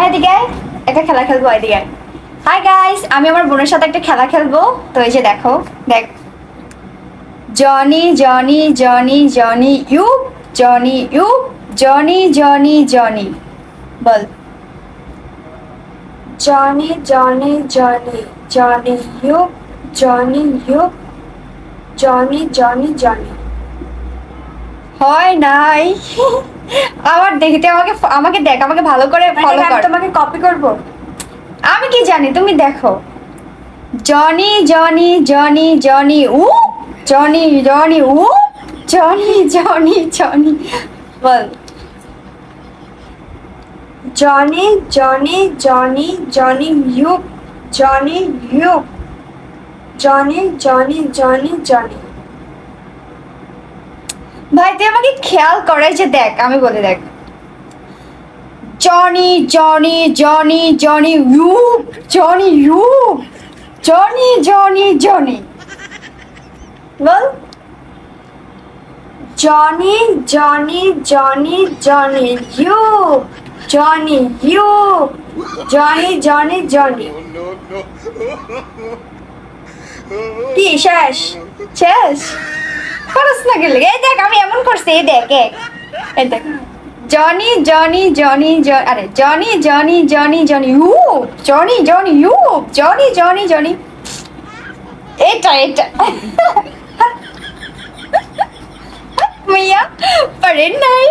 এদিকে আয়, একটা খেলা খেলবো এদিকে। হাই গাইস, আমি আমার বোনের সাথে একটা খেলা খেলবো। তো এই যে দেখো, দেখ, Johnny Johnny Johnny Johnny you, Johnny you, Johnny Johnny Johnny, বল। Johnny Johnny Johnny Johnny you, Johnny you, Johnny Johnny Johnny. হয় নাই। আবার দেখিতে, আমাকে আমাকে দেখ, আমাকে ভালো করে ফলো কর। তোমাকে কপি করব, আমি কি জানি, তুমি দেখো। Johnny Johnny Johnny Johnny you, Johnny Johnny you, Johnny Johnny Johnny, বল। Johnny Johnny Johnny Johnny you, Johnny you, Johnny Johnny Johnny Johnny. ভাই তুই আমাকে খেয়াল করে যে দেখ, আমি বলে দেখ। Johnny Johnny Johnny Johnny you, Johnny you, Johnny Johnny Johnny, বল। Johnny Johnny Johnny Johnny you, Johnny you, Johnny Johnny Johnny. কি শেষ? শেষ করস না গেলে? এই দেখ আমি এমন করছি, এই দেখ, এই দেখ। জনি জনি জনি আরে Johnny Johnny Johnny Johnny you, Johnny Johnny you, Johnny Johnny Johnny, এটা এটা। মিয়া পারেন নাই।